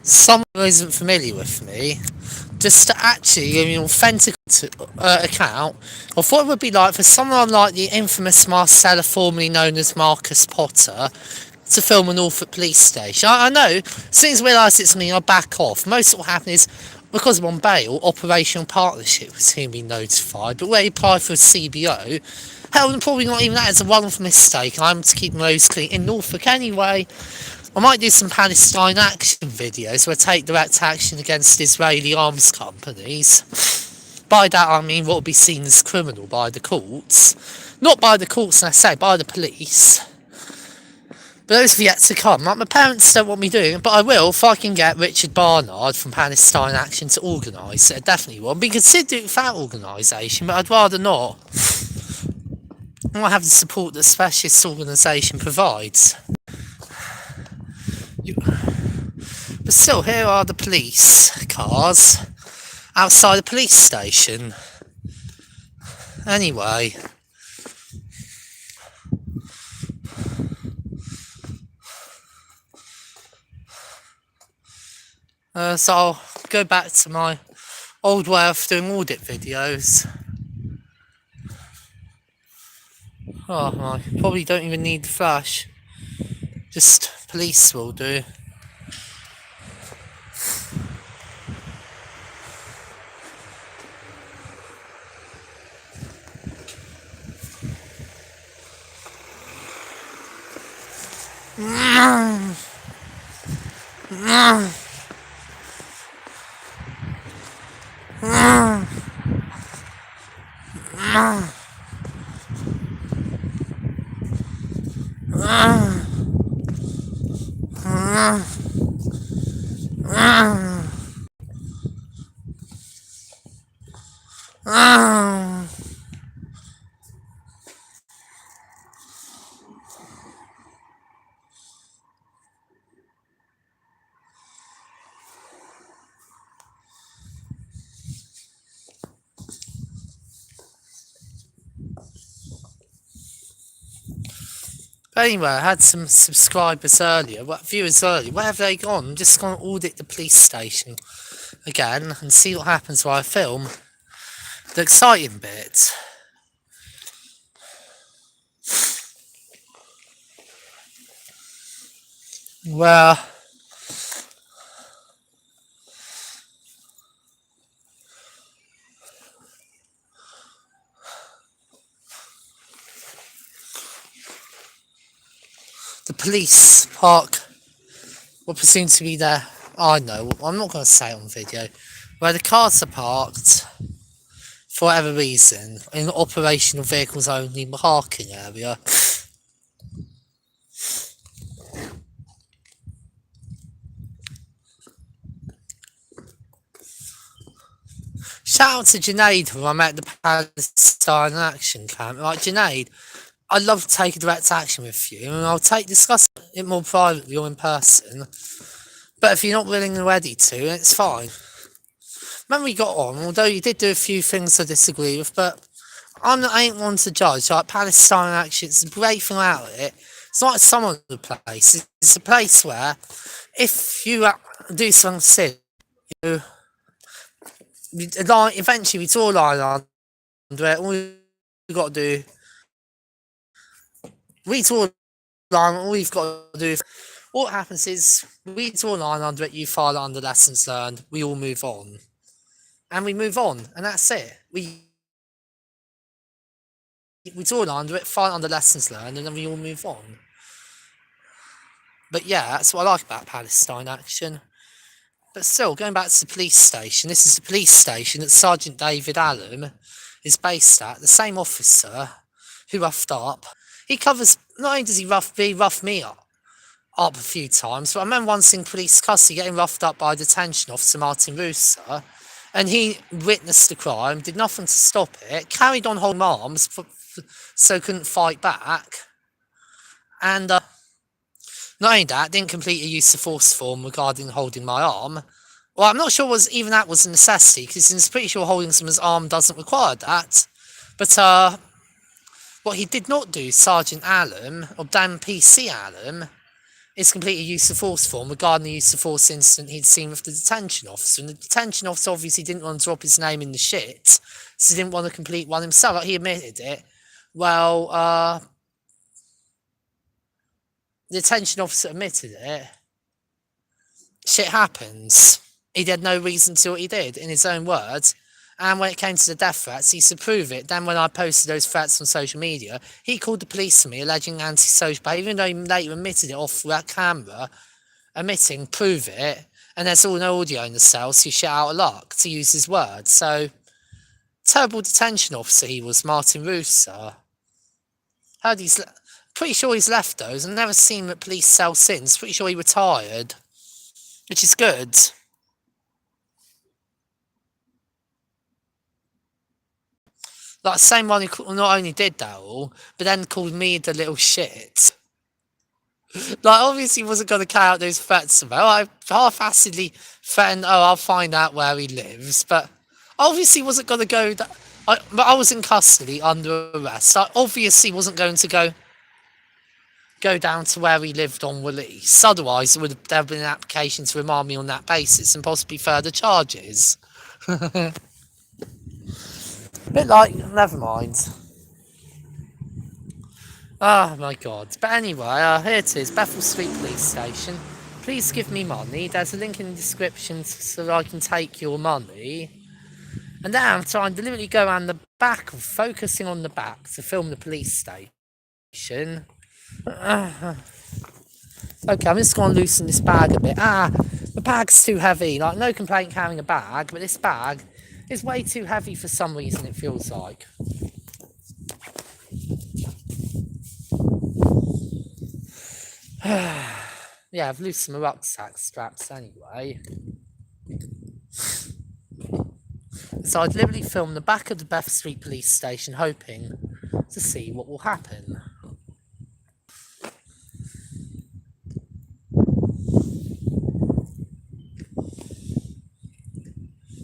someone who isn't familiar with me, just to actually give me an authentic account of what it would be like for someone like the infamous Marcella, formerly known as Marcus Potter, to film an Norfolk police station. I know, as soon as I realise it's me, I back off. Most of what happened is, because I'm on bail, operational partnership was soon be notified, but where he applied for a CBO, hell, and probably not even that, it's a one-off mistake. I'm to keep my nose clean in Norfolk anyway. I might do some Palestine action videos where I take direct action against Israeli arms companies. By that I mean what would be seen as criminal by the courts. Not by the courts, I say, by the police. But those have yet to come. Like, my parents don't want me doing it, but I will if I can get Richard Barnard from Palestine Action to organise it. I definitely will. I'd be considered without organisation, but I'd rather not. I might have the support that specialist organisation provides. But still, here are the police cars outside the police station. Anyway. So I'll go back to my old way of doing audit videos. Oh, I probably don't even need the flash. Just police will do. Anyway, I had some subscribers earlier, viewers earlier. Where have they gone? I'm just going to audit the police station again and see what happens while I film the exciting bit. Well, the police park what presumes to be there. I know, I'm not going to say it on video. Where the cars are parked, for whatever reason, in operational vehicles only parking area. Shout out to Junaid, who I met at the Palestine Action Camp. Like, Junaid, I'd love to take a direct action with you, and I'll discuss it more privately or in person. But if you're not willing and ready to, it's fine. When we got on, although you did do a few things I disagree with, but I ain't one to judge. Like, Palestine Action, it's a great thing about it. It's not some other place. It's a place where, if you do something silly, eventually we draw a line under it. All you got to do, we draw a line. All you've got to do, what happens is we draw a line under it. You file it under lessons learned. We all move on, and we move on, and that's it. We draw a line under it, file it under lessons learned, and then we all move on. But yeah, that's what I like about Palestine Action. But still, going back to the police station, this is the police station that Sergeant David Allen is based at, the same officer who roughed up. He covers, not only does he rough me up a few times, but I remember once in police custody getting roughed up by detention officer Martin Rooser, and he witnessed the crime, did nothing to stop it, carried on holding arms, so couldn't fight back, and not only that, didn't complete a use of force form regarding holding my arm. Well, I'm not sure even that was a necessity, because I'm pretty sure holding someone's arm doesn't require that. But what he did not do, Sergeant Allen, or Dan PC Allen, is completely use of force form regarding the use of force incident he'd seen with the detention officer. And the detention officer obviously didn't want to drop his name in the shit, so he didn't want to complete one himself. Like, he admitted it. Well, the detention officer admitted it. Shit happens. He had no reason to what he did, in his own words. And when it came to the death threats, he used to prove it. Then when I posted those threats on social media, he called the police to me, alleging antisocial behaviour, even though he later admitted it off that camera, admitting, prove it, and there's all no audio in the cell, so you shit out of luck, to use his words. So, terrible detention officer he was, Martin Russo. Heard he's... Pretty sure he's left those, and never seen him at police cell since. Pretty sure he retired. Which is good. Like, the same one who not only did that all, but then called me the little shit. Like, obviously wasn't going to carry out those threats about. I half-assedly threatened, I'll find out where he lives, but obviously wasn't going to go... but I was in custody under arrest. I obviously wasn't going to go down to where he lived on release. Otherwise, there would have been an application to remand me on that basis and possibly further charges. Bit like, never mind. Oh my god. But anyway, here it is, Bethel Street Police Station. Please give me money. There's a link in the description so that I can take your money. And now I'm trying to deliberately go around the back, focusing on the back to film the police station. Okay, I'm just going to loosen this bag a bit. The bag's too heavy. Like, no complaint carrying a bag, but this bag is way too heavy for some reason, it feels like. Yeah, I've loosened my rucksack straps anyway. So I deliberately filmed the back of the Bethel Street Police Station, hoping to see what will happen.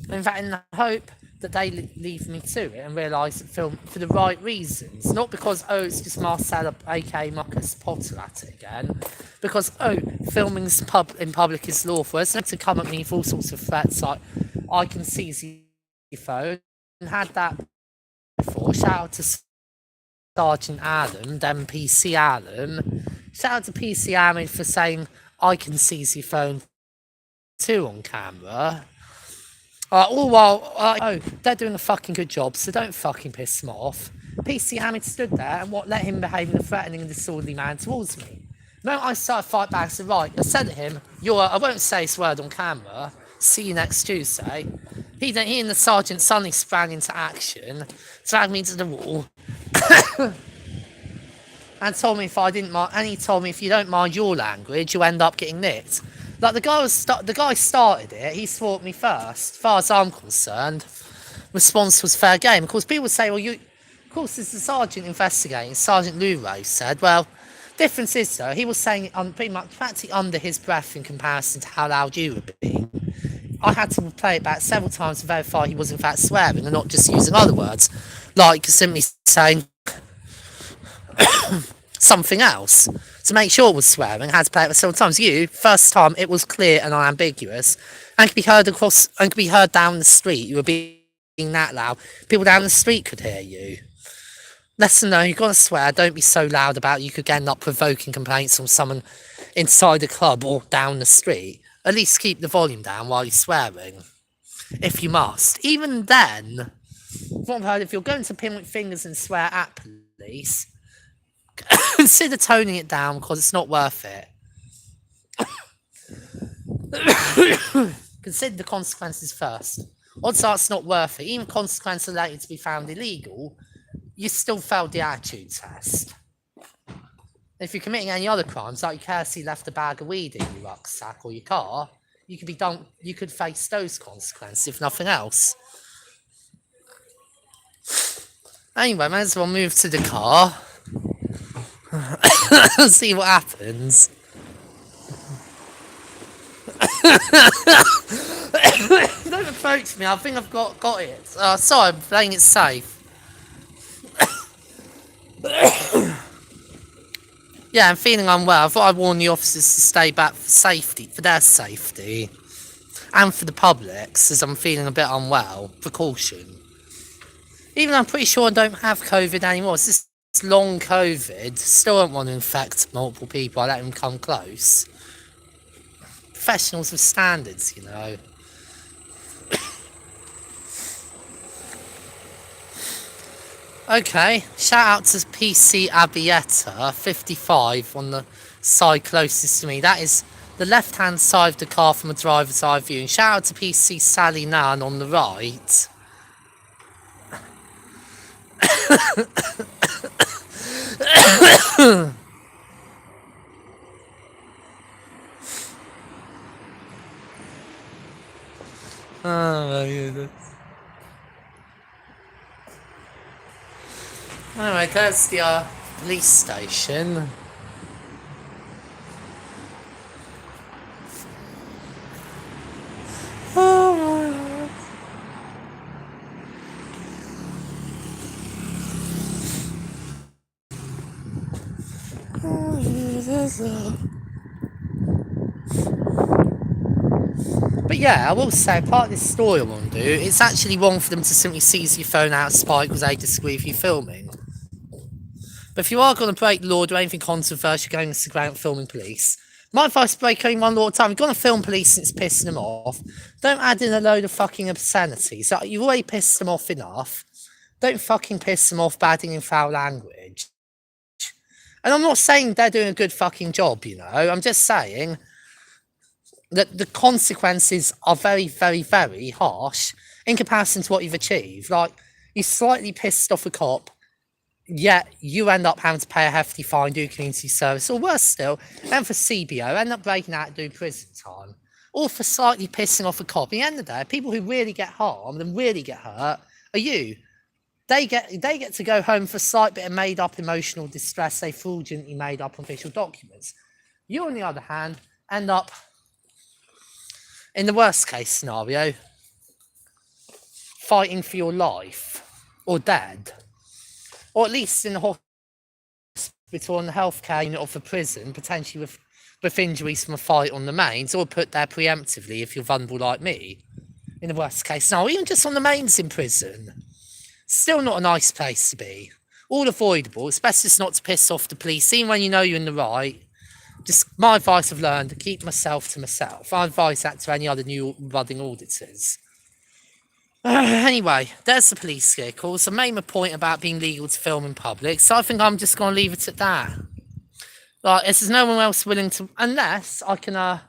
In fact, in the hope that they leave me to it and realise that film for the right reasons. Not because, it's just Marcella, aka Marcus Potter at it again. Because, filming in public is lawful. It's not to come at me with all sorts of threats like, I can seize your phone. And had that before. Shout out to Sergeant Adam, then PC Adam. Shout out to PC Adam for saying, I can seize your phone too on camera. All while, they're doing a fucking good job, so don't fucking piss them off. PC Hamid stood there and let him behave in a threatening and disorderly manner towards me. The moment I started fight back, I said, right, I said to him, I won't say this word on camera, see you next Tuesday. He and the sergeant suddenly sprang into action, dragged me to the wall, and told me if I didn't mind, and he told me if you don't mind your language, you'll end up getting nicked. Like, the guy started it, he fought me first. As far as I'm concerned, response was fair game. Of course, people say, well, of course, it's the sergeant investigating. Sergeant Luro said, well, difference is, though, he was saying pretty much practically under his breath in comparison to how loud you were being. I had to play it back several times to verify he was in fact swearing and not just using other words, like simply saying something else. To make sure it was swearing, I had to play it several times. First time, it was clear and unambiguous, and could be heard down the street. You were being that loud. People down the street could hear you. Lesson though, you've got to swear. Don't be so loud about it. You could end up provoking complaints from someone inside the club or down the street. At least keep the volume down while you're swearing, if you must. Even then, from what I've heard, if you're going to pinpoint fingers and swear at police, consider toning it down because it's not worth it. Consider the consequences first. Odds are it's not worth it. Even consequences later to be found illegal, you still failed the attitude test. If you're committing any other crimes, like you carelessly left a bag of weed in your rucksack or your car, you could face those consequences, if nothing else. Anyway, might as well move to the car. See what happens. Don't approach me, I think I've got it. Sorry, I'm playing it safe. Yeah, I'm feeling unwell. I thought I'd warn the officers to stay back for safety, for their safety, and for the public's, as I'm feeling a bit unwell. Precaution. Even though I'm pretty sure I don't have COVID anymore. It's this long COVID. Still don't want to infect multiple people. I let them come close. Professionals with standards, you know. Okay, shout out to PC Abietta, 55, on the side closest to me. That is the left-hand side of the car from a driver's eye view. And shout out to PC Sally Nan on the right. Oh my goodness. Anyway, there's the police station. Oh my god. But yeah, I will say, part of this story I want to do, it's actually wrong for them to simply seize your phone out of spite because they disagree with you filming. But if you are going to break the law, do anything controversial, going to Instagram filming police, my advice is break only one law at a time. You're going to film police and it's pissing them off. Don't add in a load of fucking obscenities. Like, you've already pissed them off enough. Don't fucking piss them off by adding in foul language. And I'm not saying they're doing a good fucking job, you know. I'm just saying that the consequences are very, very, very harsh in comparison to what you've achieved. Like, you slightly pissed off a cop, yet you end up having to pay a hefty fine, do community service, or worse still, and for CBO, end up breaking out and doing prison time. Or for slightly pissing off a cop. At the end of the day, people who really get harmed and really get hurt are you. They get to go home for a slight bit of made-up emotional distress they fraudulently made up on official documents. You, on the other hand, end up, in the worst case scenario, fighting for your life, or dead. Or at least in the hospital, in the healthcare unit of the prison, potentially with injuries from a fight on the mains, or put there preemptively if you're vulnerable like me. In the worst case scenario, even just on the mains in prison. Still not a nice place to be. All avoidable. It's best just not to piss off the police, even when you know you're in the right. Just my advice I've learned, to keep myself to myself. I advise that to any other new budding auditors. Anyway, there's the police vehicles. I made my point about being legal to film in public, so I think I'm just going to leave it at that. Like, there's no one else willing to, unless I can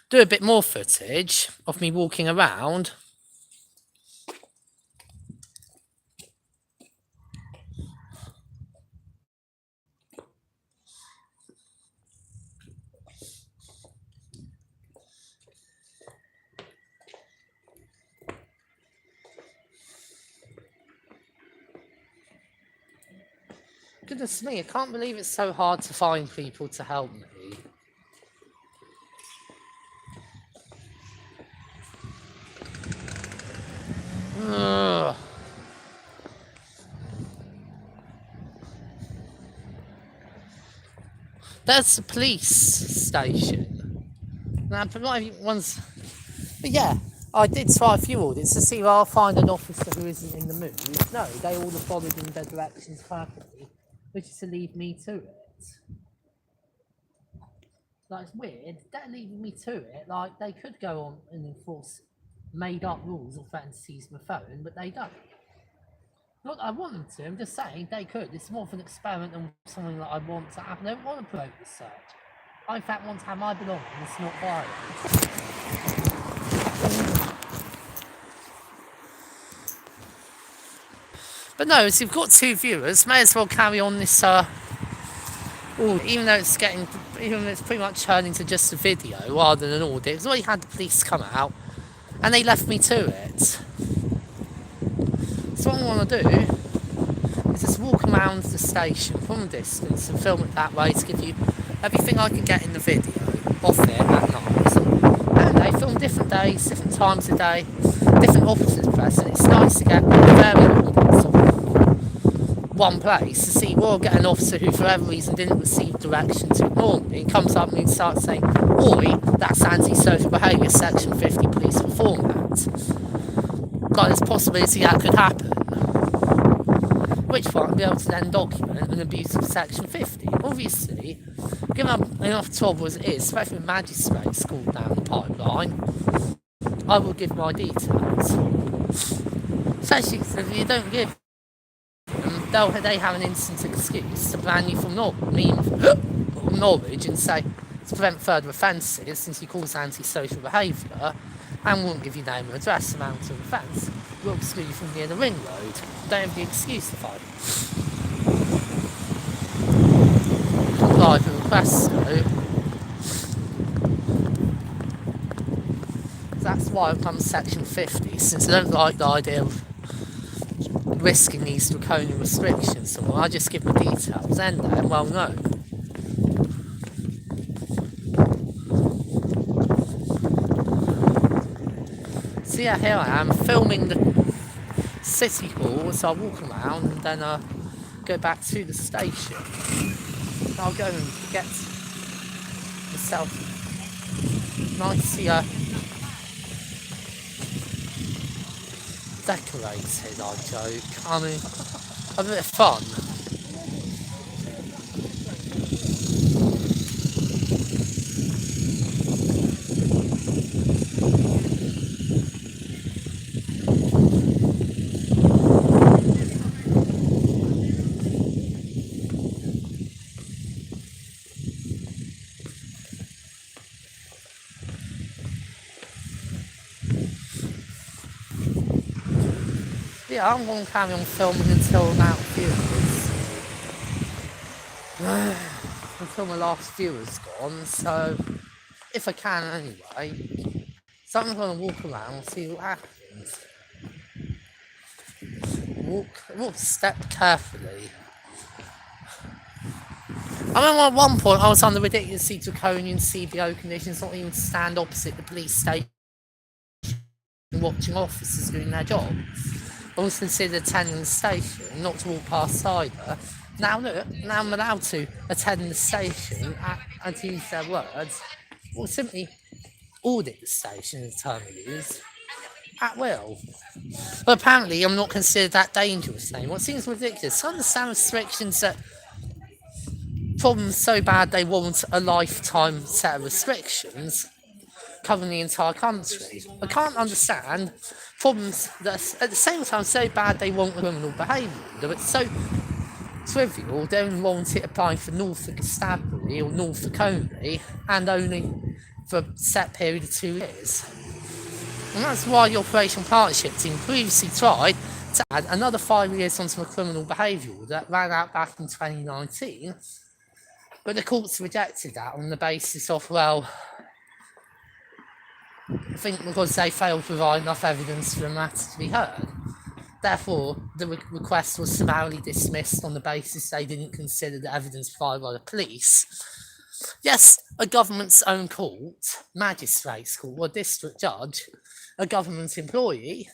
do a bit more footage of me walking around. Goodness me, I can't believe it's so hard to find people to help me. Ugh. There's the police station. Now, but yeah, I did try a few audits to see if I'll find an officer who isn't in the mood. No, they all have followed in their directions perfectly, which is to leave me to it. Like, it's weird. They're leaving me to it. Like, they could go on and enforce made-up rules or threaten to seize my phone, but they don't. Not that I want them to, I'm just saying they could. It's more of an experiment than something that I want to happen. I don't want to promote research. I, in fact, want to have my belongings, not violence. But no, as you've got 2 viewers, may as well carry on this, even though it's pretty much turned into just a video rather than an audit. Because already had the police come out, and they left me to it. So what I want to do is just walk around the station from a distance and film it that way to give you everything I can get in the video off it at night. And they film different days, different times of day, different officers present. It's nice to get very audits one place to see, we'll get an officer who for whatever reason didn't receive direction to ignore me, and comes up and starts saying, oi, that's antisocial behaviour, section 50, Police Reform Act. Like, there's a possibility that could happen. Which one will be able to then document an abuse of section 50. Obviously, given enough trouble as it is, especially with magistrates called down the pipeline, I will give my details. Especially because if you don't give them, they have an instant excuse to ban you from Norwich and say, to prevent further offences, since you cause antisocial behaviour, and won't give you name and address, amount of offence, will exclude you from near the ring road. Don't have the excuse to fight. Comply with the request, though. That's why I've come section 50, since I don't like the idea of risking these draconian restrictions. So I just give the details, and they're well known. So yeah, here I am, filming the city hall, so I'll walk around and then go back to the station. I'll go and get myself nicely decorated, I joke. I mean, a bit of fun. Yeah, I'm going to carry on filming until about viewers. Until my last viewer's gone, so if I can anyway. So I'm going to walk around and see what happens. Walk step carefully. I remember at one point I was under ridiculously draconian CBO conditions, not even to stand opposite the police station watching officers doing their job. I was considered attending the station, not to walk past either. Now look, now I'm allowed to attend the station and to use their words, or simply audit the station, is the term I use, at will. But apparently I'm not considered that dangerous anymore. It seems ridiculous. I understand restrictions that problems so bad they warrant a lifetime set of restrictions covering the entire country. I can't understand problems that at the same time so bad they warrant criminal behaviour, but so trivial they only warrant it applying for Norfolk Constabulary or Norfolk only, and only for a set period of 2 years. And that's why the Operation Partnership team previously tried to add another 5 years onto a criminal behaviour order that ran out back in 2019, but the courts rejected that on the basis of, well, I think because they failed to provide enough evidence for the matter to be heard. Therefore, the request was summarily dismissed on the basis they didn't consider the evidence provided by the police. Yes, a government's own court, magistrate's court, or district judge, a government employee,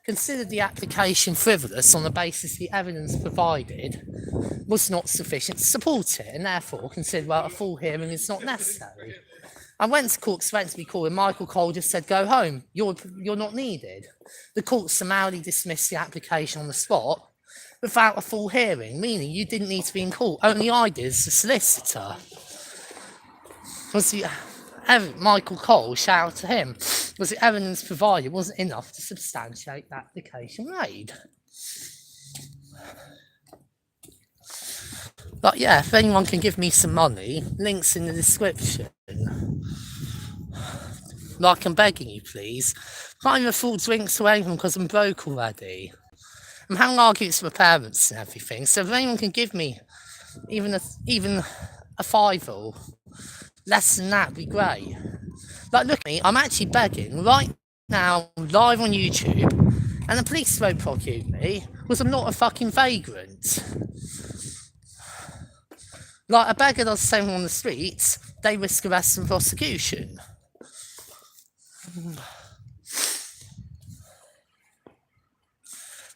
considered the application frivolous on the basis the evidence provided was not sufficient to support it, and therefore considered, well, a full hearing is not necessary. I went to court expecting to be called, and Michael Cole just said, go home, you're not needed. The court summarily dismissed the application on the spot without a full hearing, meaning you didn't need to be in court, only I did as the solicitor. Michael Cole, shout out to him, was the evidence provided wasn't enough to substantiate the application made. But yeah, if anyone can give me some money, links in the description. Like, I'm begging you, please. Can't even afford drinks or anything because I'm broke already. I'm having arguments with my parents and everything, so if anyone can give me even a fiver or less than that, would be great. Like, look at me, I'm actually begging right now, live on YouTube, and the police won't prosecute me because I'm not a fucking vagrant. Like, a beggar does the same on the streets, they risk arrest and prosecution.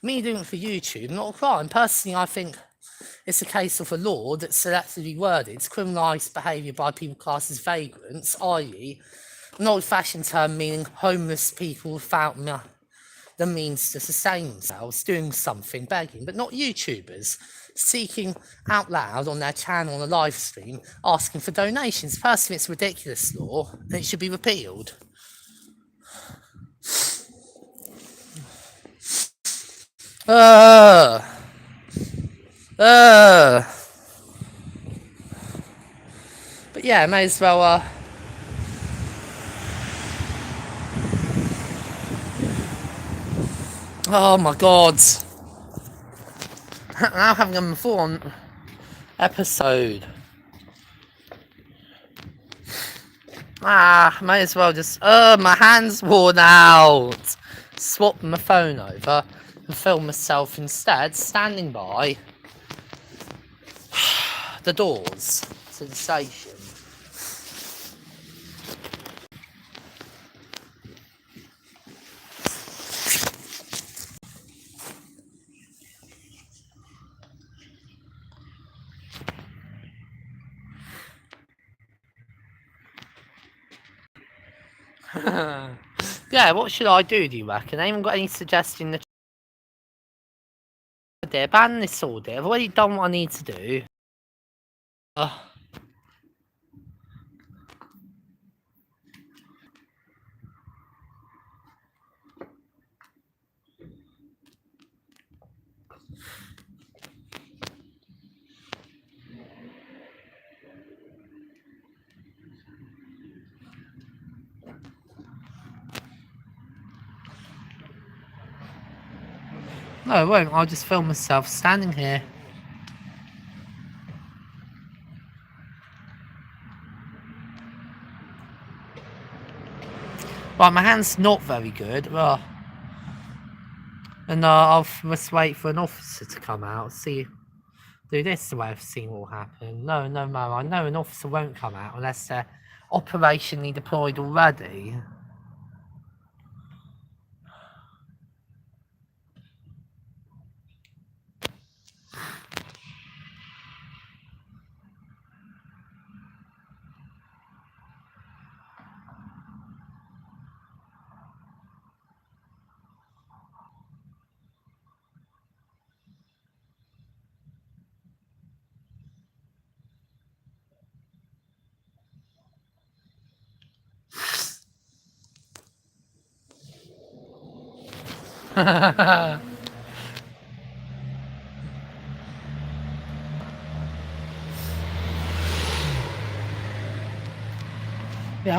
Me doing it for YouTube, not a crime. Personally, I think it's a case of a law that's selectively worded to criminalise behaviour by people classed as vagrants, i.e., an old-fashioned term meaning homeless people without the means to sustain themselves, doing something, begging, but not YouTubers, seeking out loud on their channel on a live stream, asking for donations. Personally, it's a ridiculous law, and it should be repealed. But yeah, may as well, oh my god. Now having a full-on episode. May as well just, my hand's worn out. Swap my phone over and film myself instead, standing by the doors to the station. Yeah, what should I do you reckon? Anyone got any suggestion? Ban this order. I've already done what I need to do. No, I won't. I'll just film myself standing here. Right, my hand's not very good. And I'll must wait for an officer to come out. Do this the way I've seen what will happen. No, I know an officer won't come out unless they're operationally deployed already. Yeah,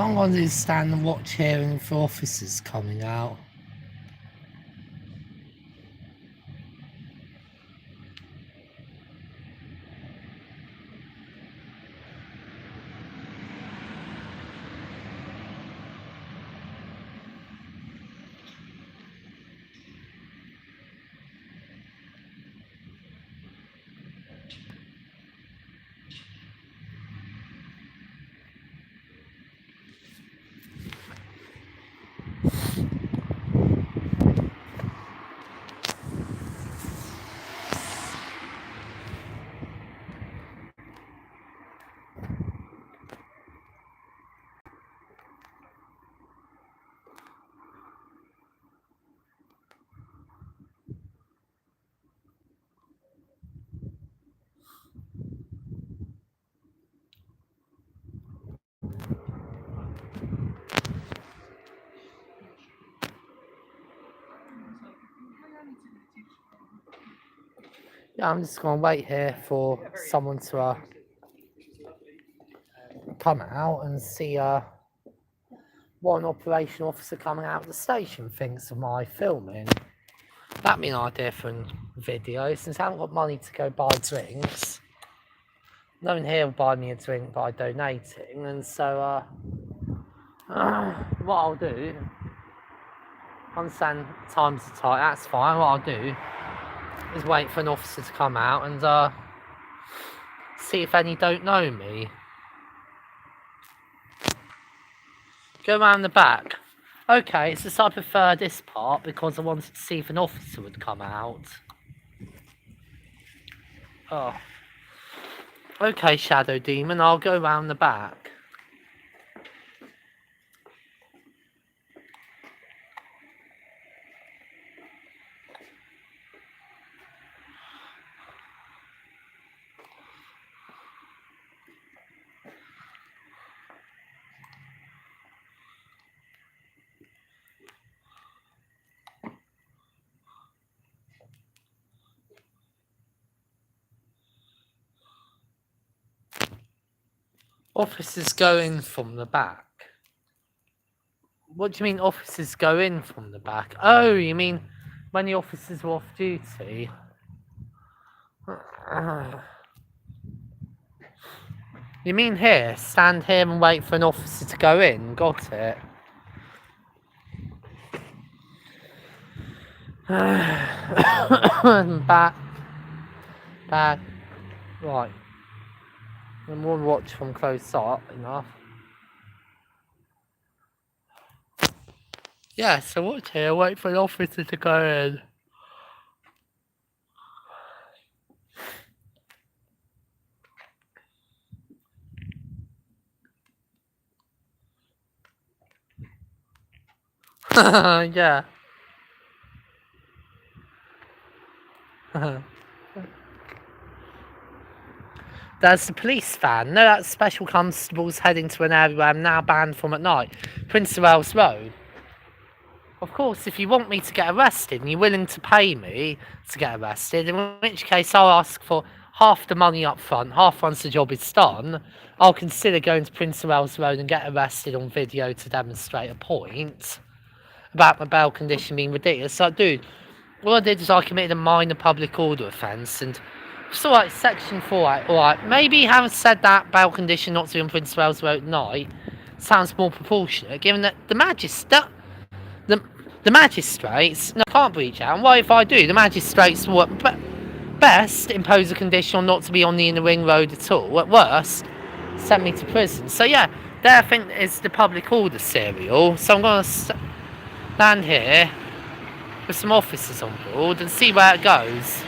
I'm going to stand and watch hearing for officers coming out. Yeah, I'm just going to wait here for someone to come out and see what an operational officer coming out of the station thinks of my filming. That'd be an idea for a video, since I haven't got money to go buy drinks. No one here will buy me a drink by donating, and so what I'll do, I understand times are tight, that's fine. What I'll do is wait for an officer to come out and see if any don't know me. Go around the back. Okay, it's just I prefer this part because I wanted to see if an officer would come out. Oh. Okay, Shadow Demon, I'll go round the back. Officers go in from the back. What do you mean officers go in from the back? Oh, you mean when the officers are off duty? You mean here? Stand here and wait for an officer to go in? Got it. Back. Back. Right. And we'll watch from close up enough. Yeah, so watch here, wait for an officer to go in. Yeah. There's the police van. No, that's special constables heading to an area where I'm now banned from at night. Prince of Wales Road. Of course, if you want me to get arrested and you're willing to pay me to get arrested, in which case I'll ask for half the money up front, half once the job is done, I'll consider going to Prince of Wales Road and get arrested on video to demonstrate a point about my bail condition being ridiculous. So, dude, all I did is I committed a minor public order offence, and it's alright, section 4, alright, maybe having said that, bail condition not to be on Prince of Wales Road at night sounds more proportionate, given that the magistrates, no, I can't breach out, and what if I do? The magistrates will at best impose a condition not to be on the inner ring road at all, at worst, send me to prison. So yeah, there I think is the public order serial, so I'm going to stand here with some officers on board and see where it goes.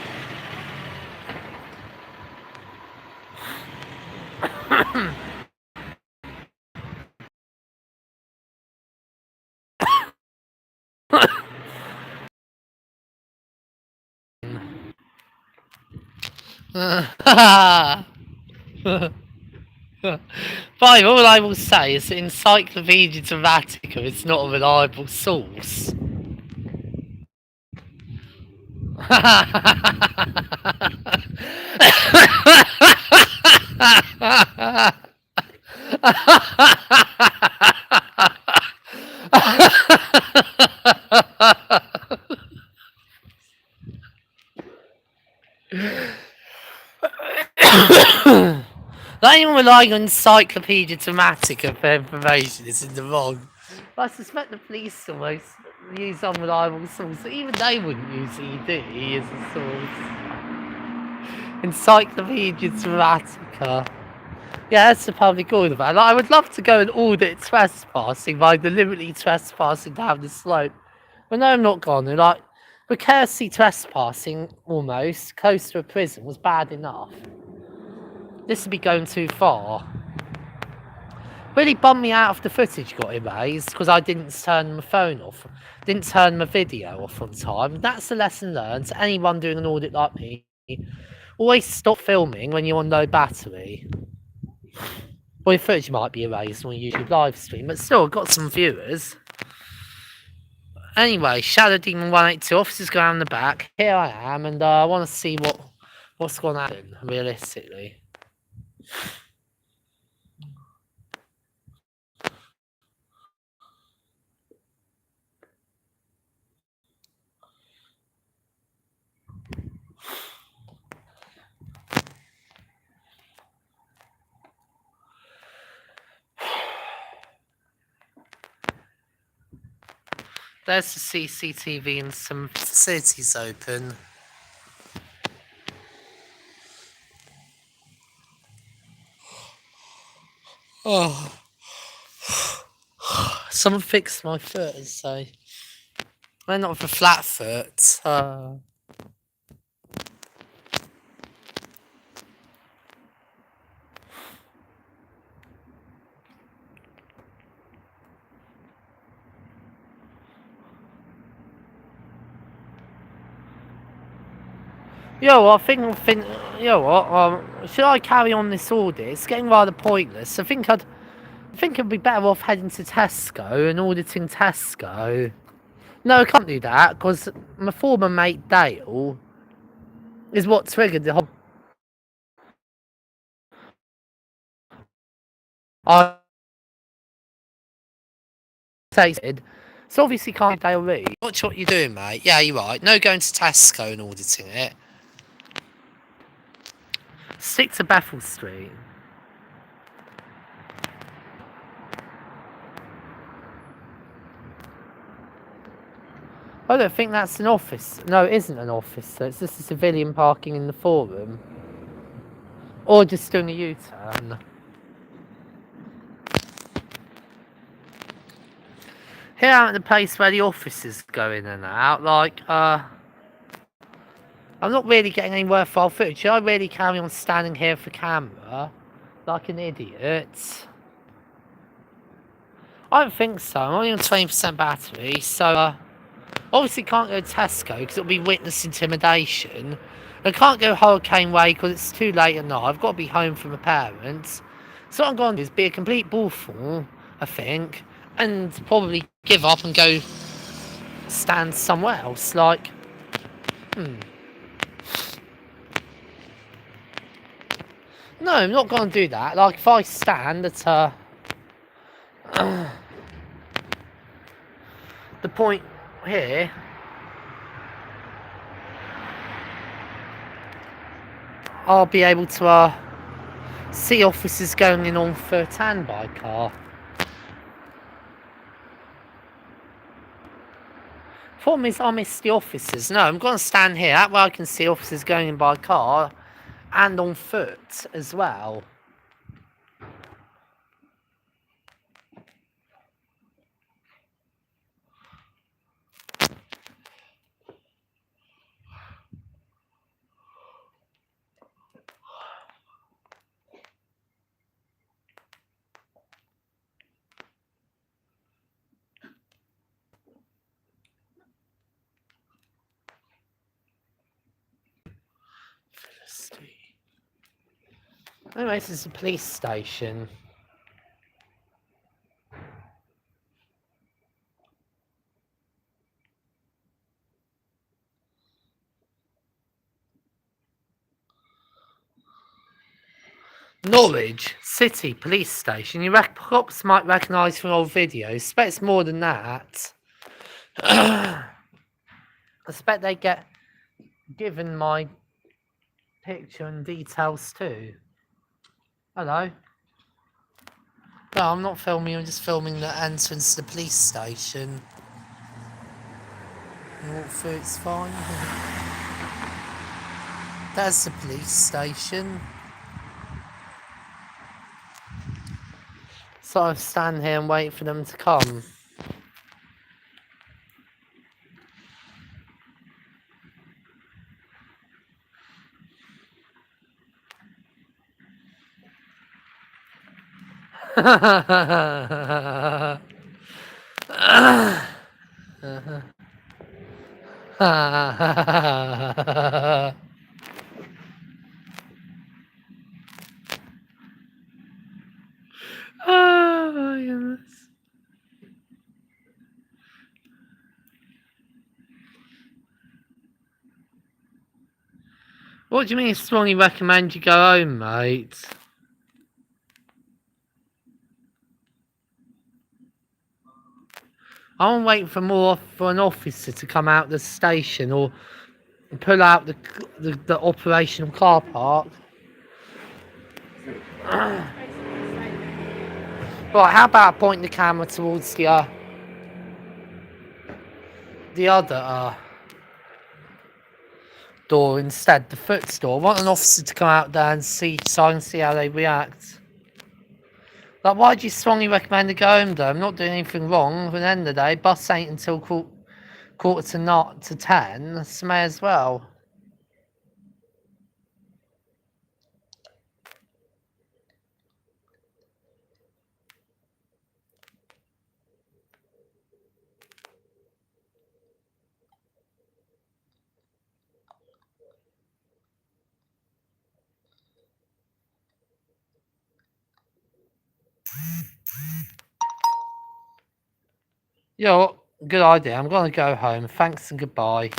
Fine, all I will say is that Encyclopedia Dramatica is not a reliable source. Not even relying on Encyclopedia Dramatica for information is in the wrong. But I suspect the police almost use unreliable sources. Even they wouldn't use ED as a source. Encyclopedia Dramatica. Yeah, that's the public order, man. Like, I would love to go and audit trespassing by deliberately trespassing down the slope. But no, I'm not gonna. Like, recursive trespassing, almost, close to a prison, was bad enough. This would be going too far. Really bummed me out if the footage got erased because I didn't turn my phone off, didn't turn my video off on time. That's the lesson learned to anyone doing an audit like me. Always stop filming when you're on low battery. Well, your footage might be erased on a YouTube live stream, but still, I've got some viewers. Anyway, Shadow Demon 182, officers go around the back. Here I am, and I want to see what's going to happen, realistically. There's the CCTV and some facilities open. Oh. someone fixed my foot and say, well, not for flat foot. You know what, you know what, should I carry on this audit? It's getting rather pointless. I think it'd be better off heading to Tesco and auditing Tesco. No, I can't do that, because my former mate Dale is what triggered the whole... I tasted. So obviously can't Dale read. Watch what you're doing, mate. Yeah, you're right. No going to Tesco and auditing it. Stick to Bethel Street. I don't think that's an office. No, it isn't an office. So it's just a civilian parking in the forum. Or just doing a U-turn. Here out at the place where the officers go in and out, like, I'm not really getting any worthwhile footage. Should I really carry on standing here for camera? Like an idiot? I don't think so. I'm only on 20% battery, so, obviously can't go to Tesco because it'll be witness intimidation. I can't go Hurricane Way because it's too late at night. I've got to be home from my parents. So what I'm going to do is be a complete bullfool, I think, and probably give up and go stand somewhere else. Like, No, I'm not going to do that. Like, if I stand at the point here, I'll be able to see officers going in on foot and by car. Problem is, I miss the officers. No, I'm going to stand here. That way I can see officers going in by car and on foot as well. Anyway, this is a police station. Norwich City Police Station. Cops might recognise from old videos. I expect it's more than that. I expect they get given my picture and details too. Hello. No, I'm not filming. I'm just filming the entrance to the police station. You walk through, it's fine. That's the police station. So I stand here and wait for them to come. Oh my goodness. What do you mean strongly recommend you go home, mate? I'm waiting for an officer to come out the station or pull out the operational car park. Right, how about I point the camera towards the other door instead, the foot door. I want an officer to come out there and see, so I can see how they react. Like, why do you strongly recommend to go home though? I'm not doing anything wrong. At the end of the day, bus ain't until quarter to not to 10. So may as well. Yo, good idea. I'm gonna go home. Thanks and goodbye.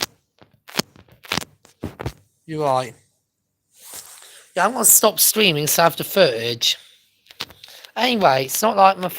You're right. Yeah, I'm gonna stop streaming so I have the footage. Anyway, it's not like my phone